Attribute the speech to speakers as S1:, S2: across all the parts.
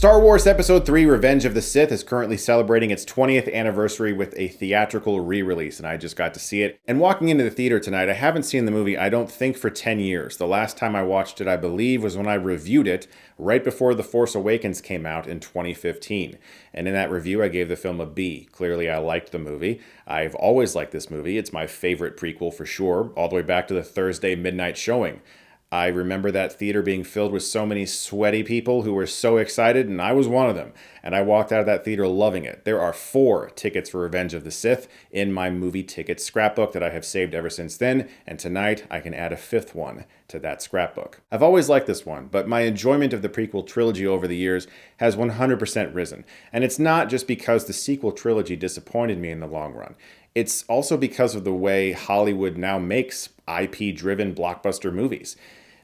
S1: Star Wars Episode 3 Revenge of the Sith is currently celebrating its 20th anniversary with a theatrical re-release, and I just got to see it. And walking into the theater tonight, I haven't seen the movie, I don't think, for 10 years. The last time I watched it, I believe, was when I reviewed it right before The Force Awakens came out in 2015. And in that review, I gave the film a B. Clearly, I liked the movie. I've always liked this movie. It's my favorite prequel for sure, all the way back to the Thursday midnight showing. I remember that theater being filled with so many sweaty people who were so excited, and I was one of them. And I walked out of that theater loving it. There are 4 tickets for Revenge of the Sith in my movie ticket scrapbook that I have saved ever since then, and tonight I can add a 5th one to that scrapbook. I've always liked this one, but my enjoyment of the prequel trilogy over the years has 100% risen. And it's not just because the sequel trilogy disappointed me in the long run. It's also because of the way Hollywood now makes IP-driven blockbuster movies.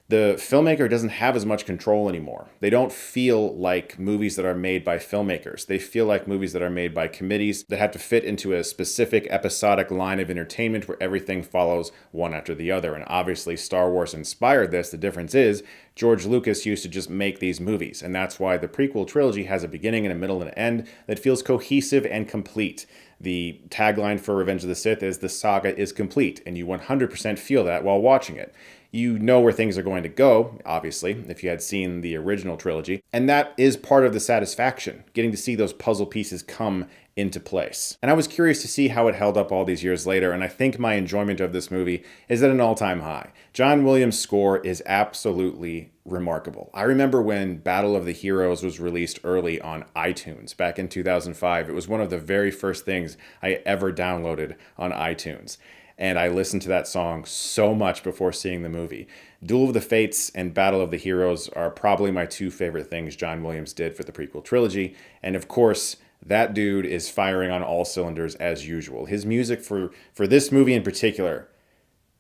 S1: The filmmaker doesn't have as much control anymore. They don't feel like movies that are made by filmmakers. They feel like movies that are made by committees that have to fit into a specific episodic line of entertainment where everything follows one after the other. And obviously Star Wars inspired this. The difference is George Lucas used to just make these movies. And that's why the prequel trilogy has a beginning and a middle and an end that feels cohesive and complete. The tagline for Revenge of the Sith is "The saga is complete," and you 100% feel that while watching it. You know where things are going to go, obviously, if you had seen the original trilogy. And that is part of the satisfaction, getting to see those puzzle pieces come into place. And I was curious to see how it held up all these years later, and I think my enjoyment of this movie is at an all-time high. John Williams' score is absolutely remarkable. I remember when Battle of the Heroes was released early on iTunes back in 2005. It was one of the very first things I ever downloaded on iTunes. And I listened to that song so much before seeing the movie. Duel of the Fates and Battle of the Heroes are probably my 2 favorite things John Williams did for the prequel trilogy. And of course, that dude is firing on all cylinders as usual. His music for this movie in particular,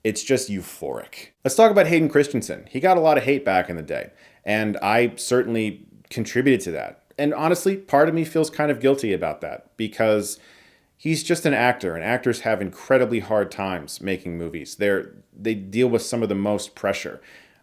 S1: it's just euphoric. Let's talk about Hayden Christensen. He got a lot of hate back in the day, and I certainly contributed to that. And honestly, part of me feels kind of guilty about that because he's just an actor, and actors have incredibly hard times making movies. They deal with some of the most pressure.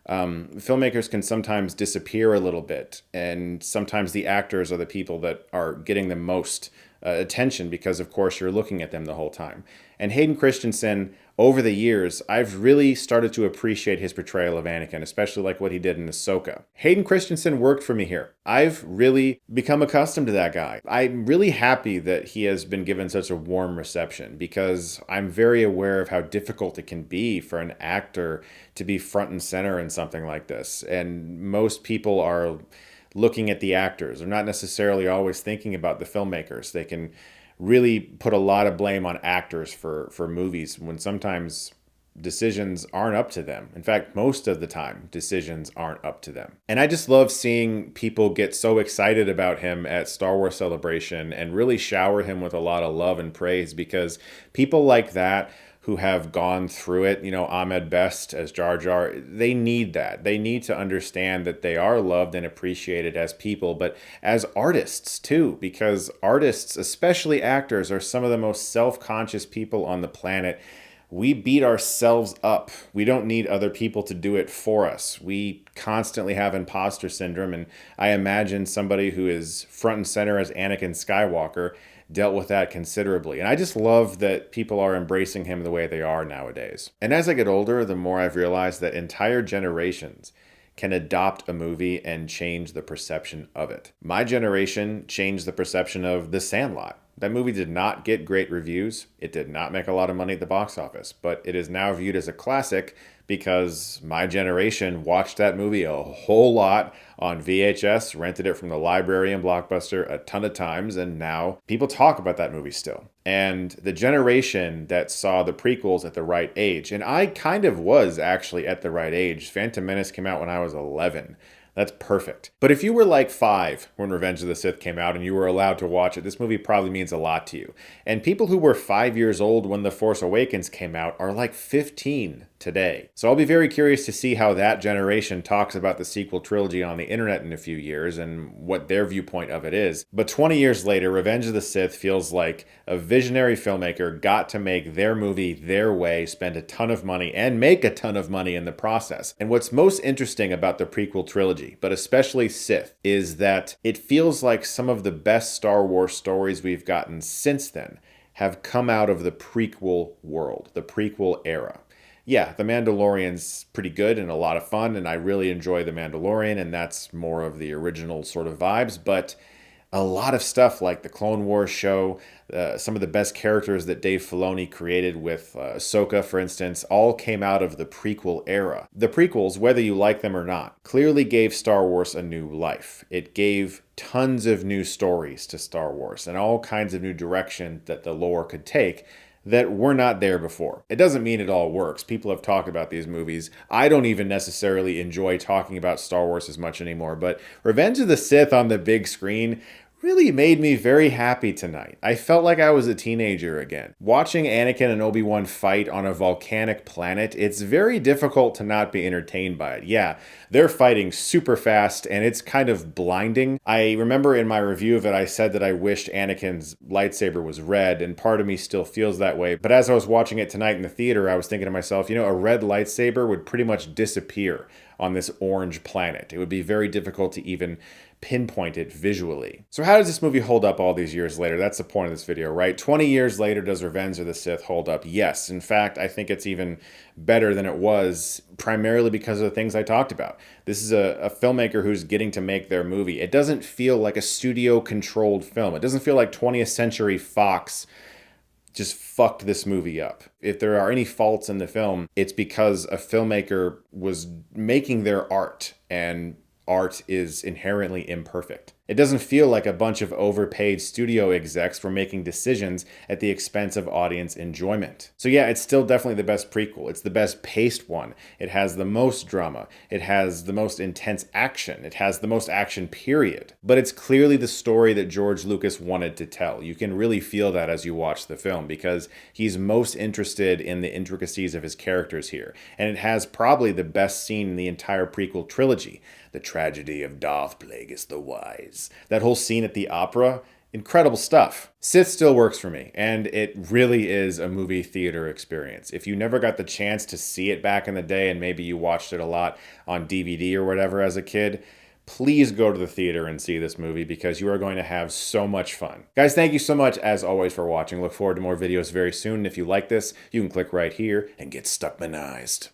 S1: Filmmakers can sometimes disappear a little bit, and sometimes the actors are the people that are getting the most attention because, of course, you're looking at them the whole time. And Hayden Christensen, over the years, I've really started to appreciate his portrayal of Anakin, especially like what he did in Ahsoka. Hayden Christensen worked for me here. I've really become accustomed to that guy. I'm really happy that he has been given such a warm reception because I'm very aware of how difficult it can be for an actor to be front and center in something like this. And most people are looking at the actors. They're not necessarily always thinking about the filmmakers. They can really put a lot of blame on actors for movies when sometimes decisions aren't up to them. In fact, most of the time, decisions aren't up to them. And I just love seeing people get so excited about him at Star Wars Celebration and really shower him with a lot of love and praise because people like that who have gone through it, Ahmed Best as Jar Jar, they need that. They need to understand that they are loved and appreciated as people, but as artists too, because artists, especially actors, are some of the most self-conscious people on the planet. We beat ourselves up. We don't need other people to do it for us. We constantly have imposter syndrome, and I imagine somebody who is front and center as Anakin Skywalker dealt with that considerably. And I just love that people are embracing him the way they are nowadays. And as I get older, the more I've realized that entire generations can adopt a movie and change the perception of it. My generation changed the perception of The Sandlot. That movie did not get great reviews. It did not make a lot of money at the box office, but it is now viewed as a classic because my generation watched that movie a whole lot on VHS, rented it from the library and Blockbuster a ton of times, and now people talk about that movie still. And the generation that saw the prequels at the right age, and I kind of was actually at the right age. Phantom Menace came out when I was 11. That's perfect. But if you were like 5 when Revenge of the Sith came out and you were allowed to watch it, this movie probably means a lot to you. And people who were 5 years old when The Force Awakens came out are like 15 today. So I'll be very curious to see how that generation talks about the sequel trilogy on the internet in a few years and what their viewpoint of it is. But 20 years later, Revenge of the Sith feels like a visionary filmmaker got to make their movie their way, spend a ton of money, and make a ton of money in the process. And what's most interesting about the prequel trilogy, but especially Sith, is that it feels like some of the best Star Wars stories we've gotten since then have come out of the prequel world, the prequel era. Yeah, The Mandalorian's pretty good and a lot of fun, and I really enjoy The Mandalorian, and that's more of the original sort of vibes, but a lot of stuff like the Clone Wars show, some of the best characters that Dave Filoni created with Ahsoka, for instance, all came out of the prequel era. The prequels, whether you like them or not, clearly gave Star Wars a new life. It gave tons of new stories to Star Wars and all kinds of new direction that the lore could take that were not there before. It doesn't mean it all works. People have talked about these movies. I don't even necessarily enjoy talking about Star Wars as much anymore, but Revenge of the Sith on the big screen really made me very happy tonight. I felt like I was a teenager again. Watching Anakin and Obi-Wan fight on a volcanic planet, it's very difficult to not be entertained by it. Yeah, they're fighting super fast and it's kind of blinding. I remember in my review of it, I said that I wished Anakin's lightsaber was red, and part of me still feels that way. But as I was watching it tonight in the theater, I was thinking to myself, you know, a red lightsaber would pretty much disappear on this orange planet. It would be very difficult to even pinpoint it visually. So how does this movie hold up all these years later? That's the point of this video, right? 20 years later, does Revenge of the Sith hold up? Yes. In fact, I think it's even better than it was, primarily because of the things I talked about. This is a filmmaker who's getting to make their movie. It doesn't feel like a studio-controlled film. It doesn't feel like 20th Century Fox just fucked this movie up. If there are any faults in the film, it's because a filmmaker was making their art, and art is inherently imperfect. It doesn't feel like a bunch of overpaid studio execs were making decisions at the expense of audience enjoyment. So yeah, it's still definitely the best prequel. It's the best paced one. It has the most drama. It has the most intense action. It has the most action, period. But it's clearly the story that George Lucas wanted to tell. You can really feel that as you watch the film because he's most interested in the intricacies of his characters here. And it has probably the best scene in the entire prequel trilogy. The tragedy of Darth Plagueis the Wise. That whole scene at the opera, incredible stuff. Sith still works for me, and it really is a movie theater experience. If you never got the chance to see it back in the day, and maybe you watched it a lot on DVD or whatever as a kid, please go to the theater and see this movie because you are going to have so much fun. Guys, thank you so much as always for watching. Look forward to more videos very soon. If you like this, you can click right here and get Stuckmanized.